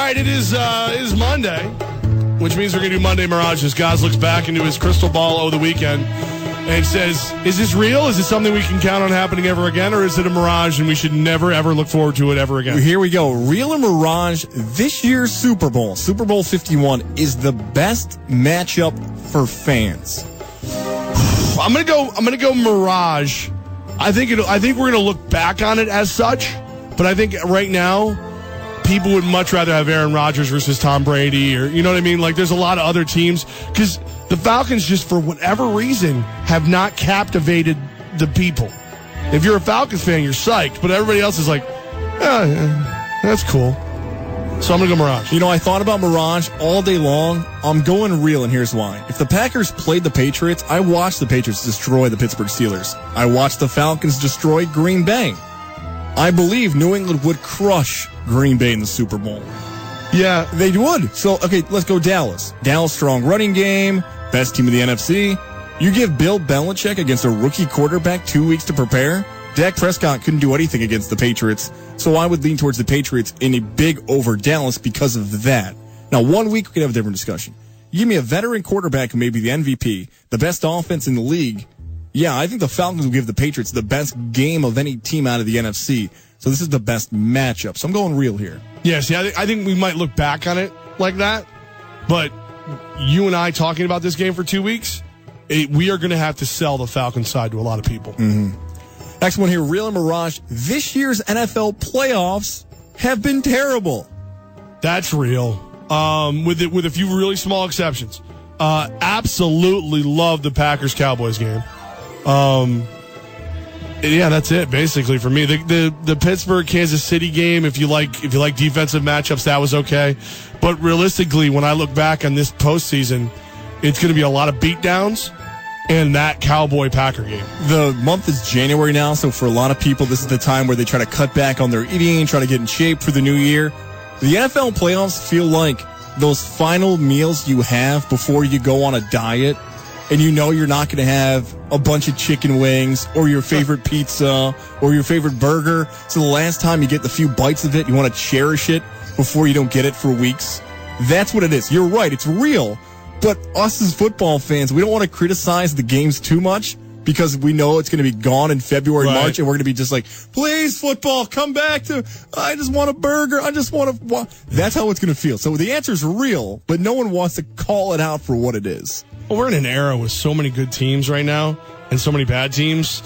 right, it is Monday, which means we're going to do Monday Mirages. Goz looks back into his crystal ball over the weekend and says, is this real? Is this something we can count on happening ever again, or is it a mirage and we should never, ever look forward to it ever again? Here we go. Real or mirage, this year's Super Bowl, Super Bowl 51, is the best matchup for fans. I'm gonna go mirage. I think we're gonna look back on it as such, but I think right now people would much rather have Aaron Rodgers versus Tom Brady, or you know what I mean? Like, there's a lot of other teams, because the Falcons, just for whatever reason, have not captivated the people. If you're a Falcons fan, you're psyched, but everybody else is like, that's cool. So I'm going to go Mirage. You know, I thought about Mirage all day long. I'm going real, and here's why. If the Packers played the Patriots, I watched the Patriots destroy the Pittsburgh Steelers. I watched the Falcons destroy Green Bay. I believe New England would crush Green Bay in the Super Bowl. Yeah, they would. So, okay, let's go Dallas. Dallas, strong running game, best team in the NFC. You give Bill Belichick against a rookie quarterback 2 weeks to prepare? Dak Prescott couldn't do anything against the Patriots, so I would lean towards the Patriots in a big over Dallas because of that. Now, 1 week, we could have a different discussion. You give me a veteran quarterback who may be the MVP, the best offense in the league. Yeah, I think the Falcons will give the Patriots the best game of any team out of the NFC. So this is the best matchup. So I'm going real here. Yeah, see, I think we might look back on it like that, but you and I talking about this game for 2 weeks, we are going to have to sell the Falcons side to a lot of people. Mm-hmm. Next one here, real and mirage. This year's NFL playoffs have been terrible. That's real. With a few really small exceptions. Absolutely love the Packers-Cowboys game. Yeah, that's it basically for me. The Pittsburgh-Kansas City game, if you like defensive matchups, that was okay. But realistically, when I look back on this postseason, it's going to be a lot of beatdowns and that Cowboy-Packer game. The month is January now, so for a lot of people, this is the time where they try to cut back on their eating, try to get in shape for the new year. The NFL playoffs feel like those final meals you have before you go on a diet, and you know you're not going to have a bunch of chicken wings or your favorite pizza or your favorite burger. So the last time you get the few bites of it, you want to cherish it before you don't get it for weeks. That's what it is. You're right. It's real. But us as football fans, we don't want to criticize the games too much because we know it's going to be gone in February, March, and we're going to be just like, please, football, come back to, I just want a burger. I just want to. That's how it's going to feel. So the answer is real, but no one wants to call it out for what it is. Well, we're in an era with so many good teams right now and so many bad teams,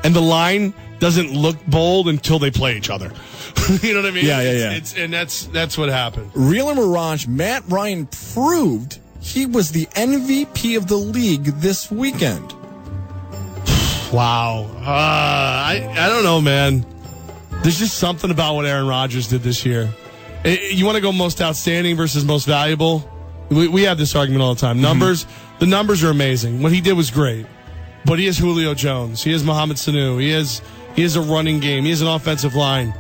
and the line doesn't look bold until they play each other. You know what I mean? Yeah. And that's what happened. Real or mirage, Matt Ryan proved he was the MVP of the league this weekend. Wow. I don't know, man. There's just something about what Aaron Rodgers did this year. You want to go most outstanding versus most valuable? We have this argument all the time. Numbers, the numbers are amazing. What he did was great. But he has Julio Jones. He has Mohamed Sanu. He has a running game. He has an offensive line.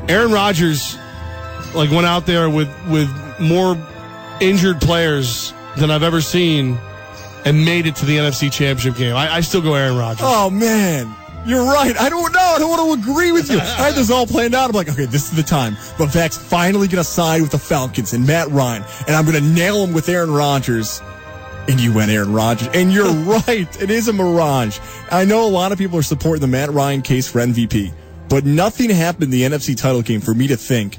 Aaron Rodgers went out there with more injured players than I've ever seen and made it to the NFC Championship game. I still go Aaron Rodgers. Oh, man. You're right. I don't know. I don't want to agree with you. I had this all planned out. I'm like, okay, this is the time. Levack's finally going to side with the Falcons and Matt Ryan, and I'm going to nail him with Aaron Rodgers. And you went Aaron Rodgers. And you're right. It is a mirage. I know a lot of people are supporting the Matt Ryan case for MVP, but nothing happened in the NFC title game for me to think,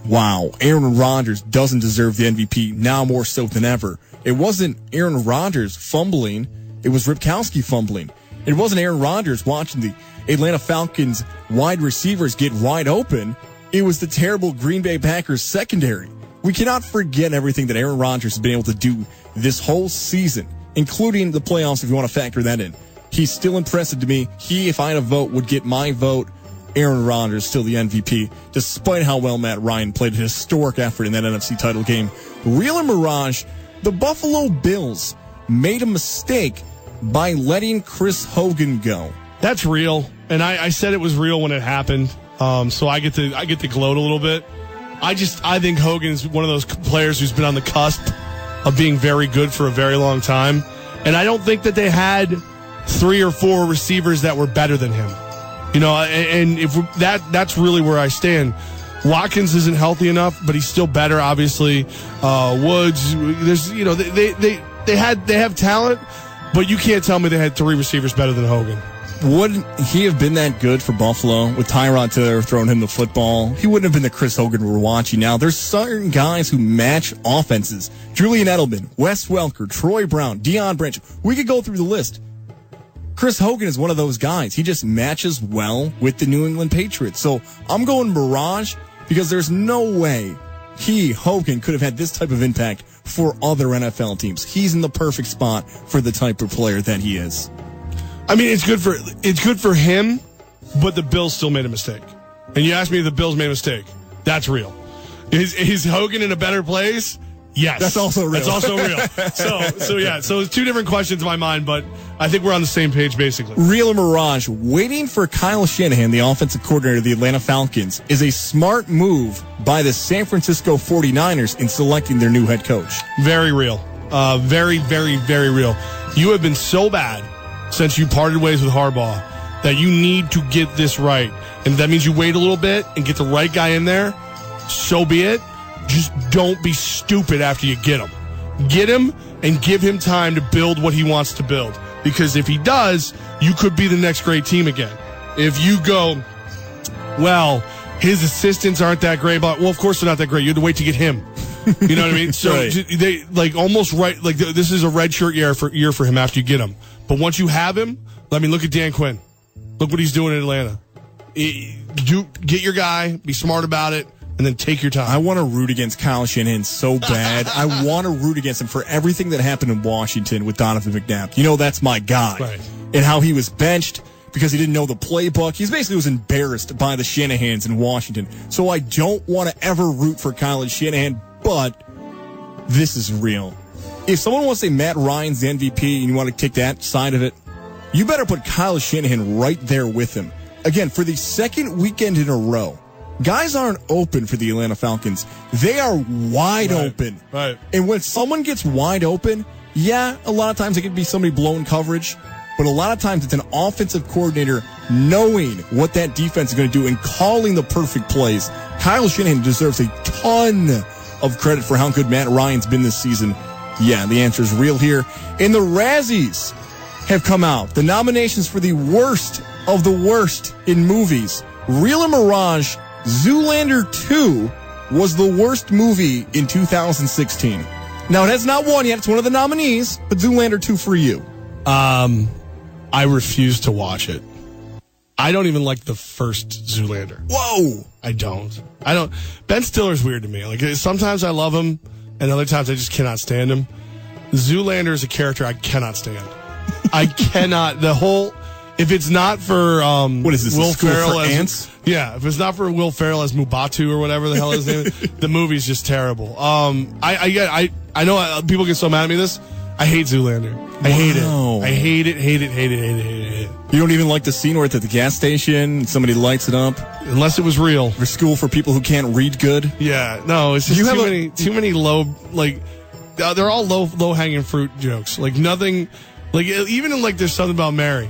wow, Aaron Rodgers doesn't deserve the MVP now more so than ever. It wasn't Aaron Rodgers fumbling. It was Ripkowski fumbling. It wasn't Aaron Rodgers watching the Atlanta Falcons wide receivers get wide open. It was the terrible Green Bay Packers secondary. We cannot forget everything that Aaron Rodgers has been able to do this whole season, including the playoffs if you want to factor that in. He's still impressive to me. If I had a vote, would get my vote. Aaron Rodgers still the MVP, despite how well Matt Ryan played a historic effort in that NFC title game. Real or mirage, the Buffalo Bills made a mistake by letting Chris Hogan go. That's real, and I said it was real when it happened. So I get to gloat a little bit. I think Hogan's one of those players who's been on the cusp of being very good for a very long time, and I don't think that they had 3 or 4 receivers that were better than him. You know, and if that's really where I stand. Watkins isn't healthy enough, but he's still better, obviously. Woods, there's, they have talent, but you can't tell me they had 3 receivers better than Hogan. Wouldn't he have been that good for Buffalo with Tyrod Taylor throwing him the football? He wouldn't have been the Chris Hogan we're watching now. There's certain guys who match offenses. Julian Edelman, Wes Welker, Troy Brown, Deion Branch. We could go through the list. Chris Hogan is one of those guys. He just matches well with the New England Patriots. So I'm going Mirage because there's no way Hogan, could have had this type of impact for other NFL teams. He's in the perfect spot for the type of player that he is. I mean, it's good for him, but the Bills still made a mistake. And you asked me if the Bills made a mistake. That's real. Is Hogan in a better place? Yes. That's also real. That's also real. So it's 2 different questions in my mind, but I think we're on the same page, basically. Real or Mirage, waiting for Kyle Shanahan, the offensive coordinator of the Atlanta Falcons, is a smart move by the San Francisco 49ers in selecting their new head coach. Very real. Very, very, very real. You have been so bad since you parted ways with Harbaugh that you need to get this right. And if that means you wait a little bit and get the right guy in there, so be it. Just don't be stupid after you get him. Get him and give him time to build what he wants to build. Because if he does, you could be the next great team again. If you go, well, his assistants aren't that great, but well, of course they're not that great. You have to wait to get him. You know what I mean? So right. They almost right. Like this is a redshirt year for him after you get him. But once you have him, look at Dan Quinn. Look what he's doing in Atlanta. Get your guy, be smart about it, and then take your time. I want to root against Kyle Shanahan so bad. I want to root against him for everything that happened in Washington with Donovan McNabb. That's my guy. Right. And how he was benched because he didn't know the playbook. He basically was embarrassed by the Shanahans in Washington. So I don't want to ever root for Kyle Shanahan, but this is real. If someone wants to say Matt Ryan's the MVP and you want to take that side of it, you better put Kyle Shanahan right there with him. Again, for the second weekend in a row, guys aren't open for the Atlanta Falcons. They are wide open. Right. And when someone gets wide open, a lot of times it can be somebody blowing coverage, but a lot of times it's an offensive coordinator knowing what that defense is going to do and calling the perfect plays. Kyle Shanahan deserves a ton of credit for how good Matt Ryan's been this season. Yeah, the answer is real here. And the Razzies have come out. The nominations for the worst of the worst in movies. Real or Mirage, Zoolander 2 was the worst movie in 2016. Now, it has not won yet. It's one of the nominees, but Zoolander 2 for you. I refuse to watch it. I don't even like the first Zoolander. Whoa! I don't. Ben Stiller's weird to me. Like, sometimes I love him, and other times I just cannot stand him. Zoolander is a character I cannot stand. I cannot. If it's not for what is this? Will Ferrell as ants? Yeah, if it's not for Will Ferrell as Mubatu or whatever the hell his name is, the movie's just terrible. I know people get so mad at me. I hate Zoolander. I hate it. I hate it. You don't even like the scene where it's at the gas station and somebody lights it up? Unless it was real. For school for people who can't read good? Yeah, no, it's just too many low, like, they're all low hanging fruit jokes. Like nothing, like even in like there's something about Mary.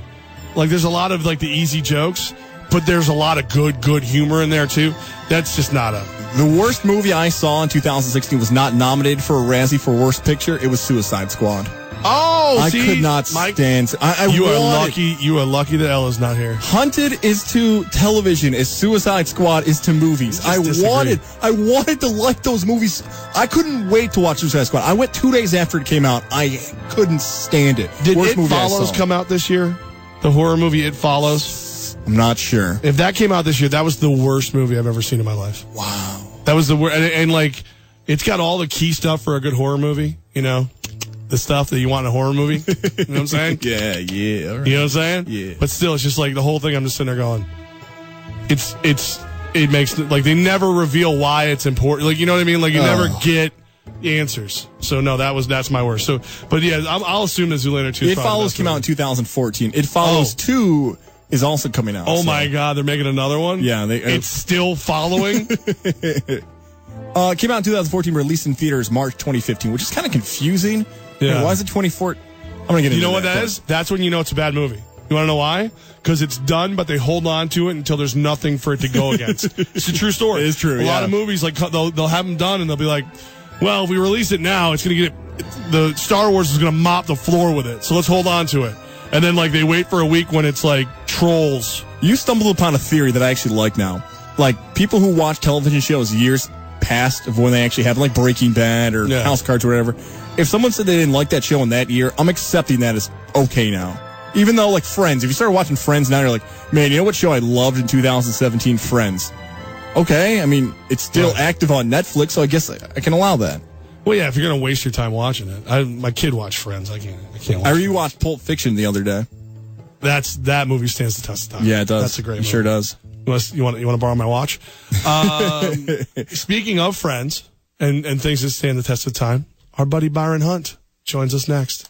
Like there's a lot of like the easy jokes, but there's a lot of good humor in there too. That's just not a. The worst movie I saw in 2016 was not nominated for a Razzie for Worst Picture. It was Suicide Squad. Oh, I could not stand. You are lucky that Ella's not here. Hunted is to television as Suicide Squad is to movies. I wanted to like those movies. I couldn't wait to watch Suicide Squad. I went 2 days after it came out. I couldn't stand it. Did It Follows come out this year? The horror movie It Follows? I'm not sure. If that came out this year, that was the worst movie I've ever seen in my life. Wow. That was the worst. And like, it's got all the key stuff for a good horror movie, you know? The stuff that you want in a horror movie. You know what I'm saying? Yeah. All right. You know what I'm saying? Yeah. But still, it's just like the whole thing, I'm just sitting there going, it makes, like, they never reveal why it's important. Like, you know what I mean? Like, you never get answers. So, no, that's my worst. So, but yeah, I'll assume that Zoolander 2 is It Follows came out in 2014. It Follows 2 is also coming out. Oh, my God. They're making another one? Yeah. It's still following? Came out in 2014, released in theaters March 2015, which is kind of confusing. Yeah. Why is it 2014? I'm going to get into You know what that is? That's when you know it's a bad movie. You want to know why? Because it's done, but they hold on to it until there's nothing for it to go against. It's a true story. It is true. A lot of movies, like they'll have them done, and they'll be like, "Well, if we release it now, it's going to the Star Wars is going to mop the floor with it. So let's hold on to it." And then like they wait for a week when it's like Trolls. You stumbled upon a theory that I actually like now. Like people who watch television shows years past of when they actually have like Breaking Bad or House of Cards or whatever. If someone said they didn't like that show in that year, I'm accepting that as okay now. Even though, like, Friends, if you start watching Friends now, you're like, man, you know what show I loved in 2017? Friends. Okay, I mean, it's still active on Netflix, so I guess I can allow that. Well, yeah, if you're going to waste your time watching it. My kid watched Friends. I can't watch I rewatched Pulp Fiction the other day. That movie stands the test of time. Yeah, it does. That's a great movie. It sure does. You want to borrow my watch? Speaking of Friends and things that stand the test of time, our buddy Byron Hunt joins us next.